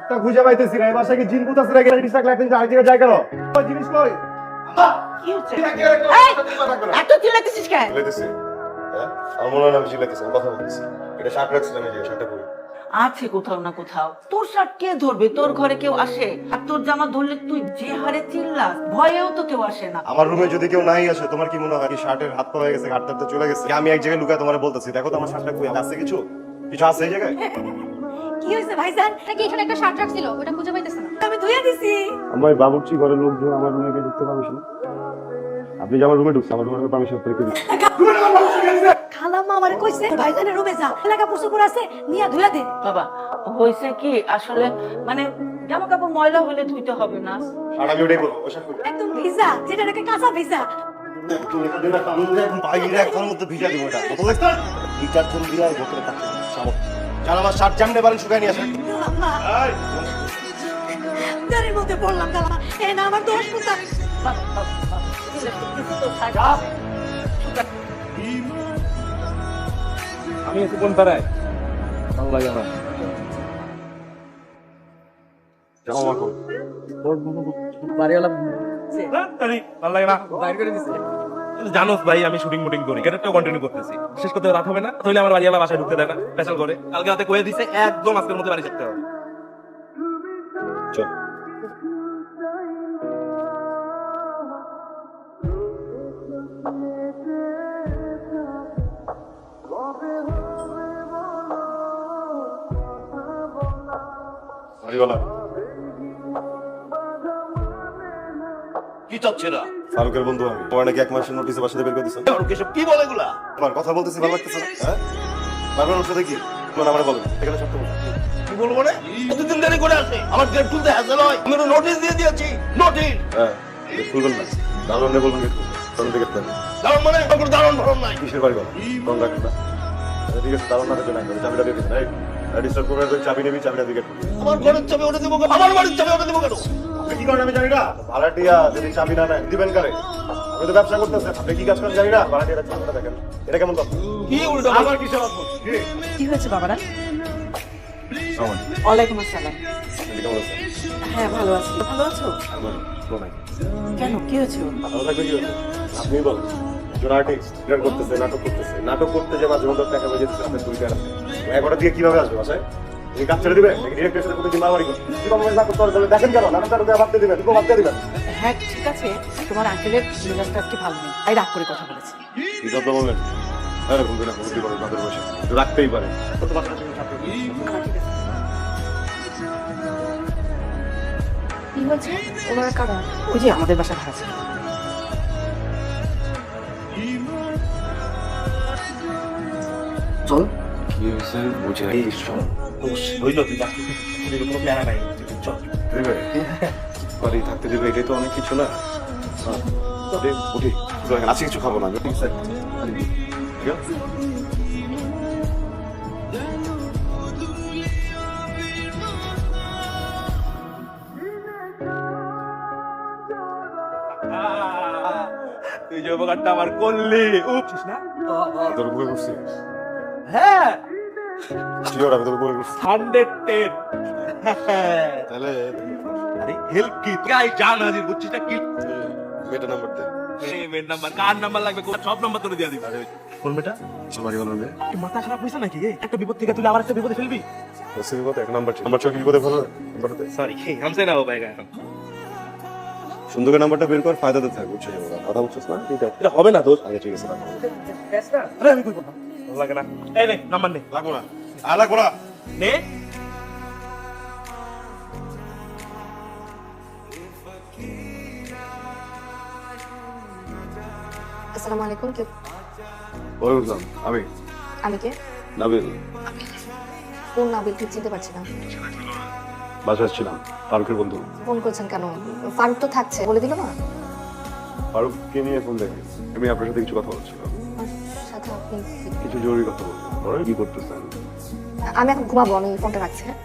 শার্টটা খুঁজে পাইতেছি না। এই বাসায় কি জিন ভূত আছে নাকি? রিক্সা লাগতেছে আর জায়গায় যায় কেন? ওই জিনিস কই? কি হচ্ছে? এত চিল্লাতেছিস কেন? চিল্লাইতেছি? হ্যাঁ? আমার মনে হয় না আমি চিল্লাইতেছি, আমি কথা বলতেছি। এটা শার্ট রাখছিলাম, এই যে শার্টটা কই? আছে কোথাও না কোথাও। তোর শার্ট কে ধরবে? তোর ঘরে কেউ আসে? আর তোর জামা ধরলে তুই যে হারে চিল্লাস, ভয়েও তো কেউ আসে না। আমার রুমে যদি কেউ নাই আসে, তোমার কি মনে হয় কি শার্টের হাত পা হয়ে গেছে, হাতটা চলে গেছে? আমি এক জায়গায় লুকায় তোমার বলতেছি, দেখো তো আমার শার্টটা কই? আছে কিছু? কিছু আছে এই জায়গায়? কি হয়েছে ভাইজান? নাকি এখানে একটা শার্ট রাখছিল, ওটা খুঁজে পাইতেছ না? আমি ধুয়ে দিছি। আমার বাবুর্চি ঘরের লোকজন আমার রুমে গিয়ে ঢুকতে পারমিশন। আপনি যে আমার রুমে ঢুকছেন, আমার রুমে পারমিশন পেয়ে দিচ্ছি। খালাম্মা আমারে কইছে ভাইজানের রুমে যা, এলাকা পুষ্পুর আছে নিয়া ধুয়া দে। বাবা হয়েছে কি আসলে, মানে জামা কাপড় ময়লা হলে ধুইতে হবে না। আর আমি ওটাই বলবো, ওই শার্ট কই? একদম ভিজা, যেটা নাকি কাঁচা ভিজা। একটু লেখা দিন, একটা আনন্দ এখন বাইরে এখন মধ্যে ভিজা দিব এটা। কত লাগছে? লিটার জন দিয়া বোতলে থাকছে সামর্থ্য। যারা আমার শার্ট জামনে পারেন শুকাই নিয়ে আসেন। আম্মা এই গাড়ির মধ্যে পড়লাম গালা, এ না আমার দোষ কোথায়? বাবা, বাবা, বাবা, কিছু তো শার্ট আছে। আমি একটু কোন পাড়ায় ভালো লাগে আমার জামা কই? বাড়িওয়ালা ভালো লাগে না বাইর করে দিচ্ছে। জানোস ভাই আমি শুটিং মুটিং করি, ক্যারেক্টার কন্টিনিউ করতেছি। শেষ করতে রাত হবে না, তাহলে আমার বাড়িওয়ালা বাসায় ঢুকতে দেয় না, স্পেশাল করে। কালকে রাতে কয়ে দিছে একদম আজকের মধ্যে বাড়ি থাকতে হবে। চল। বাড়িওয়ালা কি চাচ্ছে না? ফারুকের বন্ধু আমি। তোমার নাকি 1 মাসের নোটিসে বাসাতে বের করে দিছো। ফারুক এসব কি বলে এগুলা? তোমার কথা বলতেছি ভালো লাগতেছে না? হ্যাঁ? বারবার ওর সাথে কি? তোমার আমারে বলো। এখানে সত্য বলো। কি বলবো মানে? প্রতিদিন দেরি করে আসে, আমার গেট খুলতে হ্যাসেল হয়। আমি নোটিশ দিয়ে দিয়েছি, নোটিশ। হ্যাঁ, খুলবেন না। দারুণে বলবেন কি? তখন থেকে দেন। দারুণ মানে আমার কোনো দারুণ ভরণ নাই। কিসের বাড়ি বলো? তখন রাখেন না। আচ্ছা, ঠিক আছে, দারুণ না দেখে না। চাবিটা দিয়ে দিন। এই, ডিস্টার্ব করবে না, চাবি নিবি, চাবিটা দিকে। আমার ঘরের চাবি ওটা দেবো কেন? আমার বাড়ির চাবি ওটা দেবো কেন? আপনি কি করেন আমি জানি না। ভাড়াটিয়া যদি চাবি না নেয়, দিবেন কারে? আপনি তো ব্যবসা করতেছেন। আপনি কি কাজ করেন জানি না। ভাড়াটিয়াটা চাবিটা দেখেন। এটা কেমন কথা? কি উল্টো আবার কিসের অদ্ভুত? কি? কি হয়েছে বাবারা? সামান। ওয়ালাইকুম আসসালাম। আপনি কেমন আছেন? হ্যাঁ ভালো আছি। ভালো আছো? আমার স্লো নাই। কেন কি হয়েছে ওর? ভালো থাকবে কি হচ্ছে? আপনিই বলেন। একজন আর্টিস্ট গান করতেছে, নাটক করতেছে। নাটক করতে যে মাঝে মধ্যে টাকা বেজে দিচ্ছে, আপনার 2 টাকা আছে। 11টা দিয়ে কিভাবে আসবে বাসায়? তুমি কাজ ছেড়ে দিবে? নাকি ডিরেক্টরের সাথে প্রতিদিন মারামারি করবে? কি কমেন্ট না করতে পারলে দেখেন কেন? নাটকটা ঢুকে ভাবতে দিবেন, ঢুকে ভাবতে দিবেন। হ্যাঁ ঠিক আছে, তোমার আঙ্কেলের মেজাজটা আজকে ভালো নেই, তাই রাগ করে কথা বলেছি। কি শব্দ বললেন? হ্যাঁ, এরকম করে বুদ্ধি করে তাদের বসে। একটু রাখতেই পারে। কত বাচ্চা ছিল ছাত্র? আচ্ছা, ঠিক আছে। কি হয়েছে? ওনার কারণ ওই যে আমাদের বাসা ভাড়া ছিল। চল। কি হয়েছে বুঝে হইলো তুই যাস, কোনো প্ল্যান নাই। চল দেবে? বাড়ি থাকতে দেবে, এটাই তো অনেক কিছু না। হ্যাঁ, উঠি। আজকে কিছু খাবো না। ঠিক আছে? ঠিক আছে? তুই যে উপকারটা আমার করলি, উঠছিস না? তোর উপরে করছি। হ্যাঁ শিওর আমি তোর উপরে করছি। 110। তাহলে আরে হেল্প কি গাই জান হাজির বুঝছিস না কি? মেয়েটা নাম্বার দে। মেয়ের নাম্বার, কার নাম্বার লাগবে, সব নাম্বার তোরে দিয়ে দিবি। কোন মেয়েটা? বাড়ি বলো মেয়ে। মাথা খারাপ হয়েছে নাকি? একটা বিপদ থেকে তুই আবার একটা বিপদে ফেলবি। ওসির কথা এক নাম্বার ছিল। নাম্বার চোখ কি করে ভালো? নাম্বার দে। সরি হামসে না হো পায়েগা। সুন্দর করে নাম্বারটা বের কর, ফায়দাতে থাক। বুঝছিস না? কথা বলছিস না? ঠিক আছে। এটা হবে না দোস্ত। আগে ঠিক আছে। আরে আমি কই করব? ভালো লাগে না। এই নে নাম্বার নে। লাগবো না। আর লাগবো না। নে। আসসালামু আলাইকুম। কে? ওয়ালাইকুম আসসালাম। আমি আমি কে? নাবিল। কোন নাবিল? ঠিক চিনতে পারছি না। বাসায় ছিলাম, ফারুকের বন্ধু। ফোন করছেন কেন? ফারুক তো থাকছে, বলে দিল না? ফারুককে নিয়ে ফোন দেখি। আমি আপনার সাথে কিছু কথা বলছিলাম। আমার সাথে আপনি? কিছু জরুরি কথা বলবো। ওরা কি করতেছেন? আমি এখন ঘুমাবো, আমি ফোনটা রাখছি। হ্যাঁ?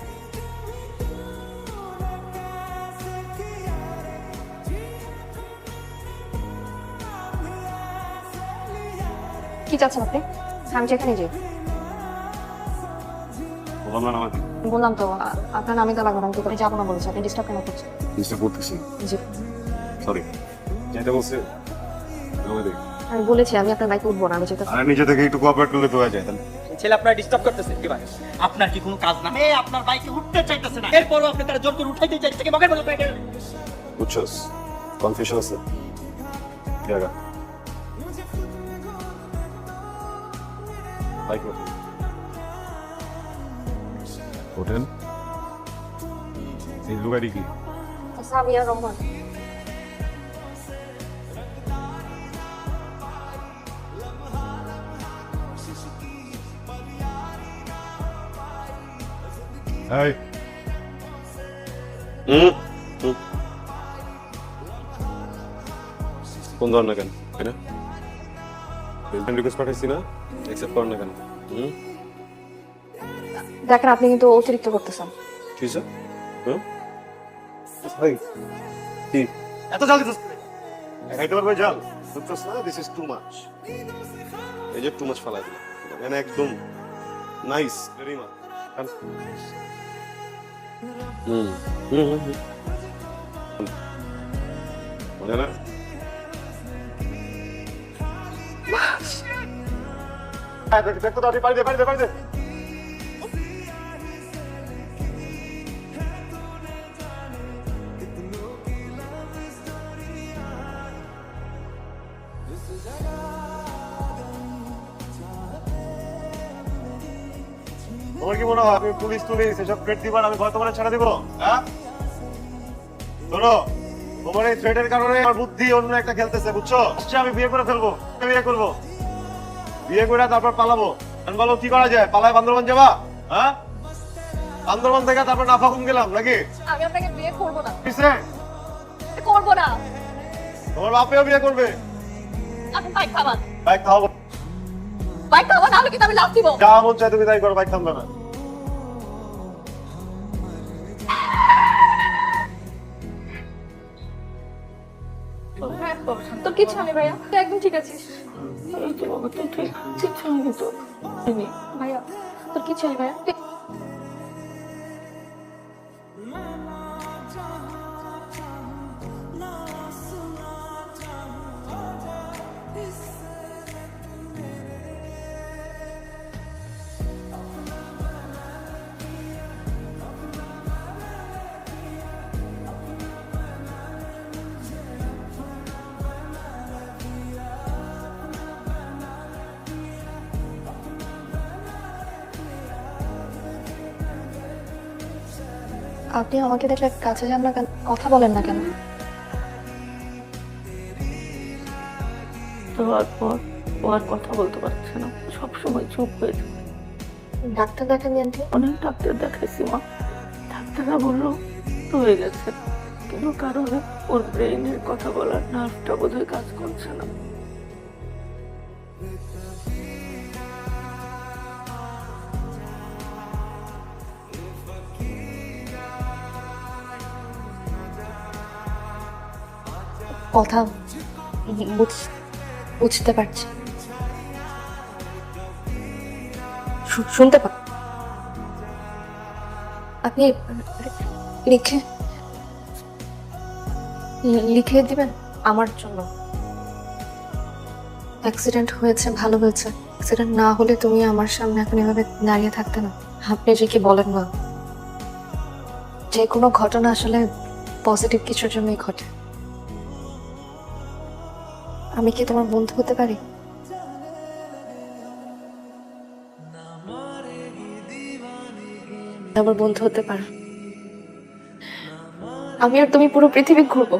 কি চাচ্ছেন আপনি? আমি যেখানে যাই। ও বললাম না আমাকে বললাম তো আপনার নামে তো লাগবে না, আমি যাবো না বলেছি, আপনি ডিস্টার্ব কেন করছেন? ডিস্টার্ব করতেছি জি সরি যেটা বলছে দেখ আমি বলেছি আমি আপনার বাইকে উঠবো না, আমি যেতে আর নিজে থেকে একটু কোঅপারেট করলে তো হয়ে যায় তাহলে ছেলে আপনার ডিস্টার্ব করতেছে কি ভাই? আপনার কি কোনো কাজ না? মেয়ে আপনার বাইকে উঠতে চাইতেছে না, এরপরও আপনি তারা জোর করে উঠাইতে চাইতেছে, মগের মতো পেটে। বুঝছস কনফিউশন আছে জায়গা বাইক হোটেল এই লুগারি কি সাবিয়া রহমান। হাই কোন ধর না কেন তাই না রিকোয়েস্ট পাঠাইছি না অ্যাকসেপ্ট কর না কেন দেখেন আপনি কিন্তু অতিরিক্ত করতেছেন। ঠিক আছে ভাই কি এত জলদি তো খাইতে পারবে জাল বুঝছস না দিস ইজ টু মাচ এই যে টু মাচ ফালাই দিল মানে একদম নাইস ভেরি মাচ মনে না দেখো তো পারি দে তোমার কি মনে হয় আমি পুলিশ এসব থ্রেট দিবার আমি ভয় তোমার ছেড়ে দিব হ্যাঁ শোনো তোমার এই থ্রেটের কারণে আমার বুদ্ধি অন্য একটা খেলতেছে বুঝছো আচ্ছা আমি বিয়ে করে ফেলবো বিয়ে করে তারপর পালাবো আমি বলো কি করা যায় পালায় বান্দরবান যাবা হ্যাঁ বান্দরবান থেকে তারপর নাফাকুম গেলাম নাকি আমি আপনাকে বিয়ে করবো না, কিসে করবো না। তোমার বাপেও বিয়ে করবে আপনি বাইক খাবান, বাইক খাওয়াবো নাহলে কিন্তু আমি লাভ দিব। যা মন চাই তুমি তাই করো বাইক থামবে না তোর কিছু নেই ভাইয়া, তুই একদম ঠিক আছিস এই তো বাবা তুই ঠিক কিচ্ছু হয়নি তো ভাইয়া, তোর কিছু নেই ভাইয়া। আপনি আমাকে দেখলে কাছে যান না কেন, কথা বলেন না কেন? দেওয়ার পর ও আর কথা বলতে পারছে না, সবসময় চুপ হয়ে যায়। ডাক্তার দেখান আন্টি? অনেক ডাক্তার দেখাইছি মা, ডাক্তাররা বললো তো হয়ে গেছে, কোনো কারণে ওর ব্রেইনের কথা বলার নার্ভটা বোধহয় কাজ করছে না। কথা বুঝতে পারছি, শুনতে পার। আপনি লিখে দিবেন আমার জন্য। অ্যাক্সিডেন্ট হয়েছে, ভালো হয়েছে। অ্যাক্সিডেন্ট না হলে তুমি আমার সামনে এখন এভাবে দাঁড়িয়ে থাকতে না। আপনি যে কি বলেন না, যে কোনো ঘটনা আসলে পজিটিভ কিছুর জন্যই ঘটে। আমি কি তোমার বন্ধু হতে পারি? আমার বন্ধু হতে পারো। আমি আর তুমি পুরো পৃথিবী ঘুরবো।